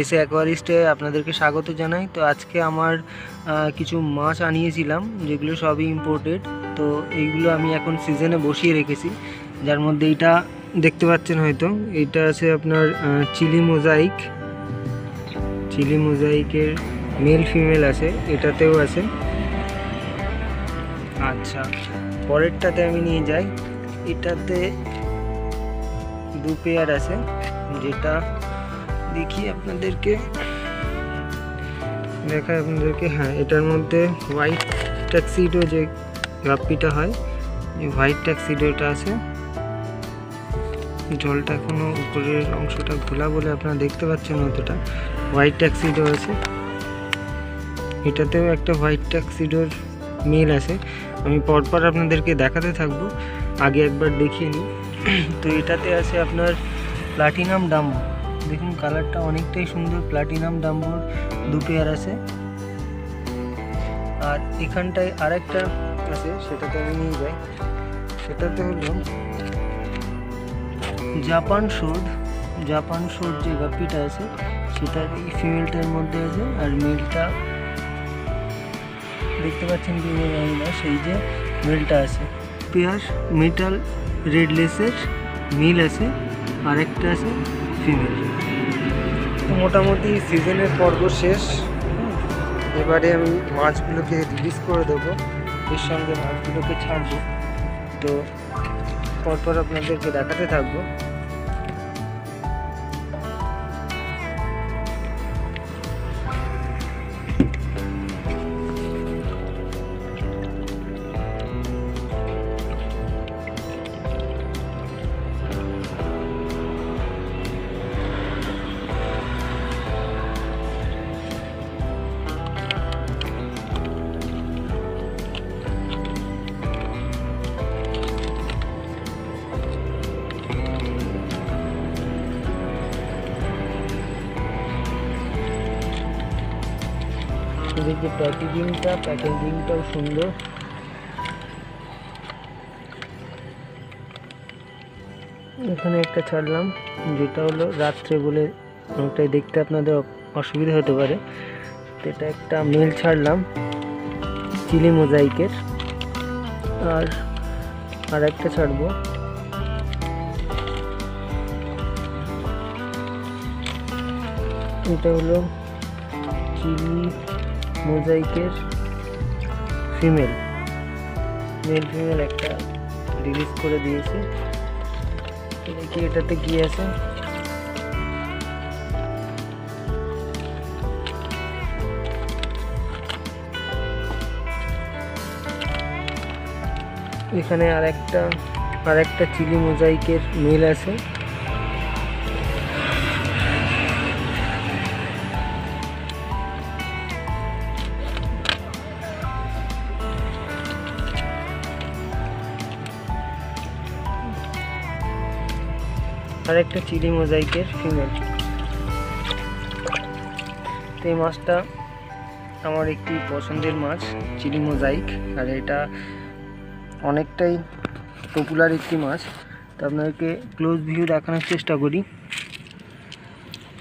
এসে অ্যাকোয়ারিস্টে আপনাদেরকে স্বাগত জানাই। তো আজকে আমার কিছু মাছ আনিয়েছিলাম, যেগুলো সবই ইম্পোর্টেড। তো এইগুলো আমি এখন সিজনে বসিয়ে রেখেছি, যার মধ্যে এইটা দেখতে পাচ্ছেন হয়তো, এইটা আছে আপনার চিলি মোজাইকের মেল ফিমেল আছে, এটাতেও আছে। আচ্ছা, পরেরটাতে আমি নিয়ে যাই। এটাতে 2 পেয়ার আছে, যেটা দেখি আপনাদেরকে দেখায় আপনাদেরকে। হ্যাঁ, এটার মধ্যে হোয়াইট ট্যাক্সিডো যে গাপ্পিটা হয়, হোয়াইট ট্যাক্সিডোটা আছে। জলটা এখনো উপরের অংশটা ঘোলা বলে আপনারা দেখতে পাচ্ছেন অতটা। হোয়াইট ট্যাক্সিডো আছে, এটাতেও একটা হোয়াইট ট্যাক্সিডোর মেল আছে। আমি পরপর আপনাদেরকে দেখাতে থাকবো, আগে একবার দেখিয়ে নিই। তো এটাতে আছে আপনার প্লাটিনাম ডাম্বো, দেখুন কালারটা অনেকটাই সুন্দর। প্লাটিনাম ডাম্বোর 2 পেয়ার আছে। আর এখানটায় আরেকটা আছে, সেটাতে আমি নিয়ে যাই। সেটাতে হলো জাপান শোর যে গাপ্পিটা আছে, সেটার এই ফিমেলটার মধ্যে আছে। আর মেলটা দেখতে পাচ্ছেন কি জানি না, সেই যে মেলটা আছে। পেয়ার মেটাল রেড লেসের মেল আছে, আরেকটা আছে ফিমেল। মোটামুটি সিজনের পর্ব শেষ। এবারে আমি মাছগুলোকে রিলিজ করে দেবো, এর সঙ্গে মাছগুলোকে ছাড়বো। তো পরপর আপনাদেরকে দেখাতে থাকবো। যে প্যাকেজিংটাও সুন্দর। এখানে একটা ছাড়লাম, যেটা হলো রাত্রে বলে অনেকটাই দেখতে আপনাদের অসুবিধা হতে পারে। তো এটা একটা মেল ছাড়লাম চিলি মোজাইকের। আর একটা ছাড়বো, এটা হলো চিলি মোজাইকের মেল ফিমেল একটা রিলিজ করে দিয়েছে। দেখি এটাতে কি আছে। এখানে আরেকটা চিলি মোজাইকের মেল আছে। আরেকটা চিলি মোজাইকের ফিমেল। তো এই মাছটা আমার একটি পছন্দের মাছ, চিলি মোজাইক। আর এটা অনেকটাই পপুলার একটি মাছ। তো আপনাদেরকে ক্লোজ ভিউ দেখানোর চেষ্টা করি।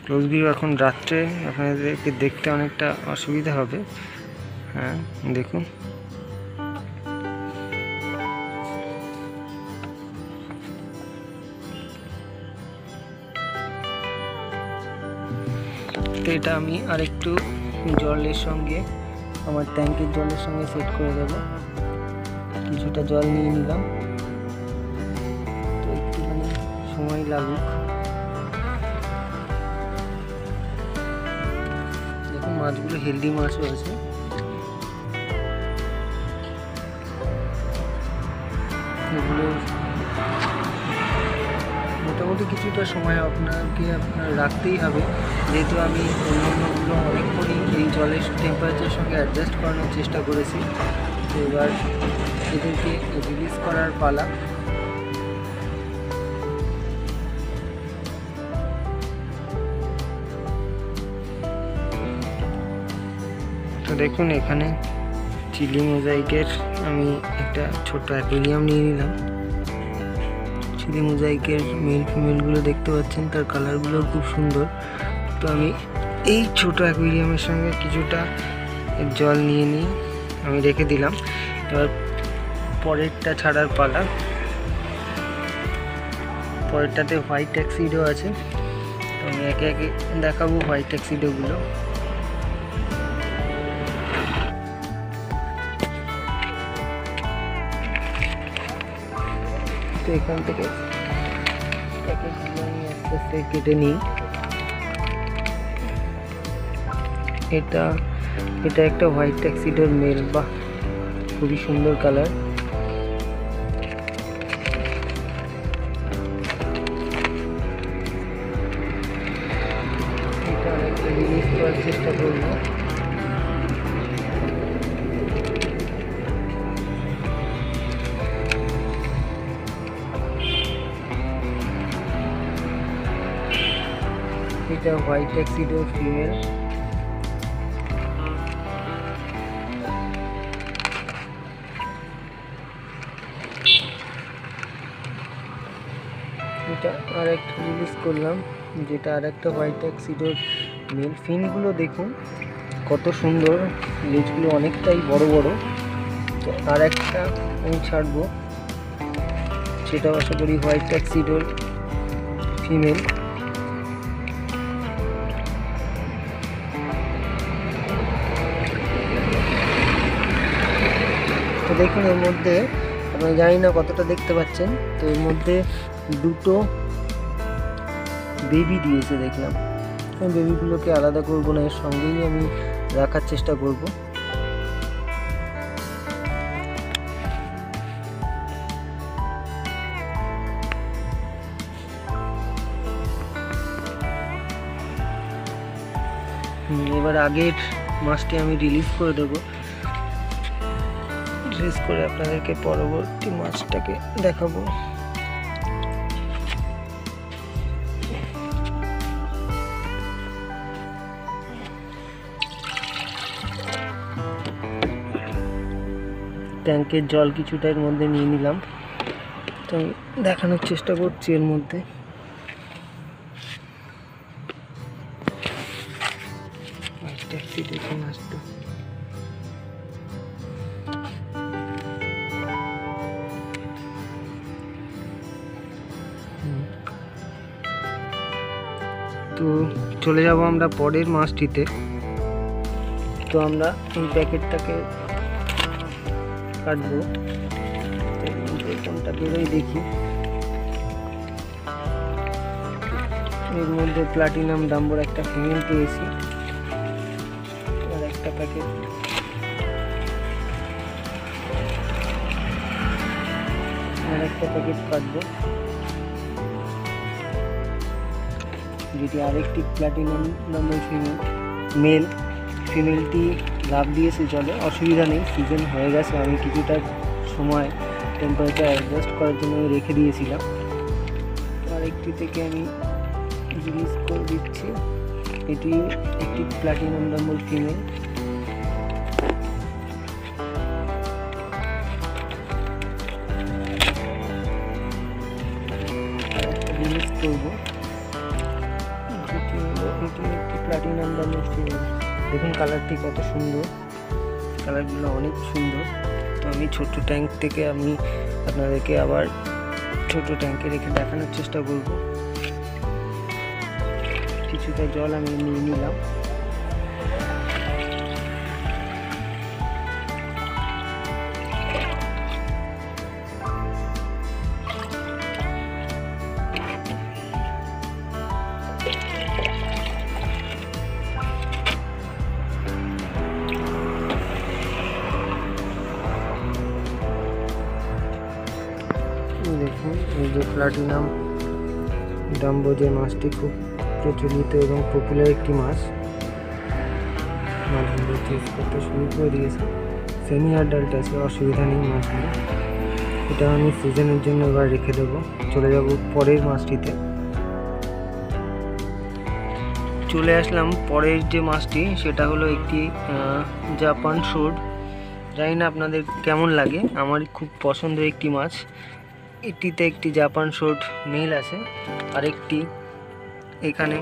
ক্লোজ ভিউ এখন রাত্রে আপনাদেরকে দেখতে অনেকটা অসুবিধা হবে। হ্যাঁ, দেখুন তো এটা আমি আরেকটু জলের সঙ্গে, আমার ট্যাঙ্কের জলের সঙ্গে সেট করে দেবো। কিছুটা জল নিয়ে নিলাম, তো একটুখানি সময় লাগুক। দেখুন মাছগুলো হেলদি মাছও আছে। এগুলো মোটামুটি কিছুটা সময় আপনার রাখতেই হবে, যেহেতু আমি অন্যান্যগুলো অনেকক্ষণই এই জলের টেম্পারেচারের সঙ্গে অ্যাডজাস্ট করানোর চেষ্টা করেছি। তো এবার এদেরকে রিলিজ করার পালা। তো দেখুন এখানে চিলি মোজাইকের আমি একটা ছোট অ্যাকুয়ারিয়াম নিয়ে নিলাম। চিলি মোজাইকের মেল ফিমেলগুলো দেখতে পাচ্ছেন, তার কালারগুলো খুব সুন্দর। তো আমি এই ছোটো অ্যাকুয়ারিয়ামের সঙ্গে কিছুটা জল নিয়ে নিয়ে আমি রেখে দিলাম। এবার পরেরটা ছাড়ার পালা। পরেরটাতে হোয়াইট ট্যাক্সিডো আছে, তো আমি একে একে দেখাবো হোয়াইট ট্যাক্সিডোগুলো। তো এখান থেকে প্যাকেটগুলো আমি আস্তে আস্তে কেটে নিই। এটা একটা হোয়াইট ট্যাক্সিডোর মেল, বা খুবই সুন্দর কালার। এটা অনেকটা রিলিজ করার চেষ্টা করবো। এটা হোয়াইট ট্যাক্সিডো ফিমেল। এটা আর একটা রিলিজ করলাম, যেটা আর একটা হোয়াইট ট্যাক্সিডোর মেল। ফিনগুলো দেখুন কত সুন্দর, লেজগুলো অনেকটাই বড় বড়। তো আর একটা আমি ছাড়বো, সেটাও আশা করি হোয়াইট ট্যাক্সিডোর ফিমেল। তো দেখুন এর মধ্যে, আপনারা জানি না কতটা দেখতে পাচ্ছেন, তো এর মধ্যে দুটো বেবি দিয়েছে দেখলাম। বেবিগুলোকে আলাদা করবো না, এর সঙ্গেই আমি রাখার চেষ্টা করব। এবার আগের মাছটি আমি রিলিজ করে দেবো। রিলিজ করে আপনাদেরকে পরবর্তী মাছটাকে দেখাবো। ট্যাঙ্কের জল কিছুটা এর মধ্যে নিয়ে নিলাম, তো আমি দেখানোর চেষ্টা করছি এর মধ্যে। দেখুন আসতো, তো চলে যাব আমরা পরের মাছটিতে। তো আমরা এই প্যাকেটটাকে কাটবো, কোনটা বেরোই দেখি। এর মধ্যে প্লাটিনাম ডাম্বোর একটা ফিমেল পেয়েছি, আর একটা প্যাকেট। আর একটা প্যাকেট কাটবো, যেটি আরেকটি প্লাটিনাম ডাম্বোর ফিমেল মেল। ফিমেলটি লাভ দিয়েছে জলে, অসুবিধা নেই, সিজন হয়ে গেছে। আমি কিছুটা সময় টেম্পারেচার অ্যাডজাস্ট করার জন্য রেখে দিয়েছিলাম। আরেকটি থেকে আমি রিলিজ করে দিচ্ছি। এটি একটি প্লাটিনাম ডাম্বল ফিমেল। রিলিজ করবো, এটি একটি প্লাটিনাম ডাম্বল ফিমেল। দেখুন কালারটি কত সুন্দর, কালারগুলো অনেক সুন্দর। তো আমি ছোট ট্যাঙ্ক থেকে আমি আপনাদেরকে আবার ছোট ট্যাঙ্কে রেখে দেখানোর চেষ্টা করব। কিছুটা জল আমি নিয়ে নিলাম। দেখুন এই যে প্লাটিনাম ডাম্বো, যে মাছটি খুব প্রচলিত এবং পপুলার একটি মাছ, মাছগুলো চেস করতে শুরু করে দিয়েছে। সেমি অ্যাডাল্ট আছে, অসুবিধা নেই মাছগুলো। এটা আমি সিজনের জন্য এবার রেখে দেবো। চলে যাব পরের মাছটিতে। চলে আসলাম পরের যে মাছটি, সেটা হলো একটি জাপান শোড। জানি না আপনাদের কেমন লাগে, আমার খুব পছন্দের একটি মাছ। এটিতে একটি জাপান শোড মেল আছে, আর একটি এখানে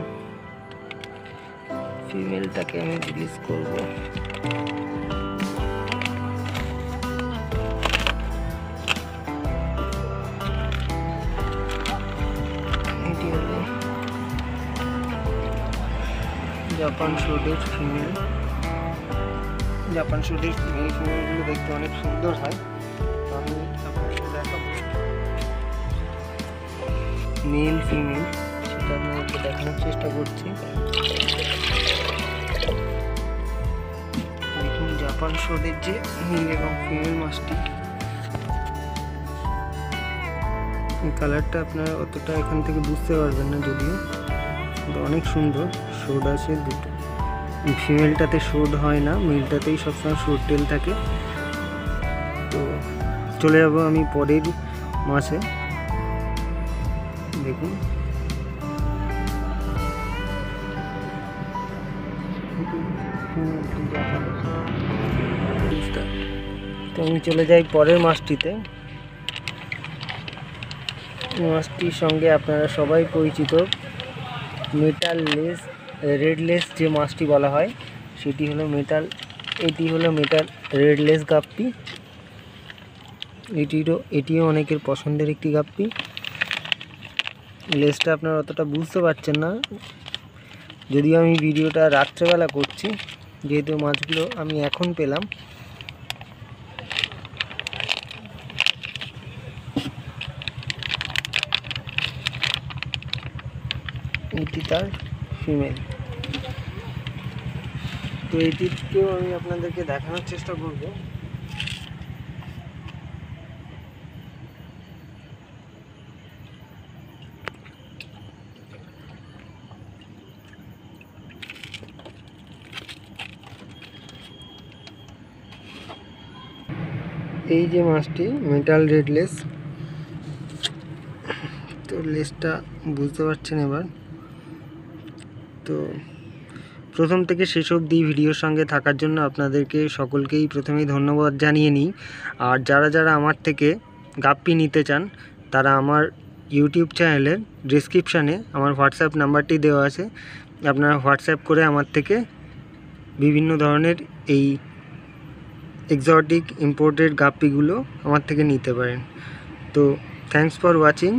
ফিমেলটাকে আমি রিলিজ করব। এটি হলো জাপান শোডের ফিমেল। জাপান শোডের ফিমেলগুলো দেখতে অনেক সুন্দর হয়। আমি আপনাকে দেখাবো মেল ফিমেল, সেটা আপনাকে দেখানোর চেষ্টা করছি। দেখুন জাপান শোডের যে মেল এবং ফিমেল মাছটি, এই কালারটা আপনারা অতটা এখান থেকে বুঝতে পারবেন না, যদিও অনেক সুন্দর। শোড আছে দুটো, ফিমেলটাতে শোড হয় না, মেলটাতেই সবসময় শোড টেল থাকে। তো চলে যাব আমি পরের মাছে। দেখুন তো আমি চলে যাই পরের মাছটিতে। মাছটির সঙ্গে আপনারা সবাই পরিচিত, মেটাল লেস, রেড লেস যে মাছটি বলা হয় সেটি হলো এটি হলো মেটাল রেড লেস গাপ্পি। এটিও অনেকের পছন্দের একটি গাপ্পি। লেসটা আপনারা অতটা বুঝতে পারছেন না, যদিও আমি ভিডিওটা রাত্রেবেলা করছি, যেহেতু মাছগুলো আমি এখন পেলাম। এটি তার ফিমেল। তো এটিকেও আমি আপনাদেরকে দেখানোর চেষ্টা করব। এই যে মাছটি মেটাল রেড লেস, তো লেসটা বুঝতে পারছেন এবার। তো প্রথম থেকে শেষ অবধি ভিডিওর সঙ্গে থাকার জন্য আপনাদেরকে সকলকেই প্রথমেই ধন্যবাদ জানিয়ে নিই। আর যারা যারা আমার থেকে গাপ্পি নিতে চান, তারা আমার ইউটিউব চ্যানেলের ডেসক্রিপশানে আমার হোয়াটসঅ্যাপ নাম্বারটি দেওয়া আছে, আপনারা হোয়াটসঅ্যাপ করে আমার থেকে বিভিন্ন ধরনের এই এক্সোটিক ইম্পোর্টেড গাপ্পিগুলো আমার থেকে নিতে পারেন। তো থ্যাঙ্কস ফর ওয়াচিং,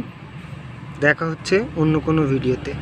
দেখা হচ্ছে অন্য কোনো ভিডিওতে।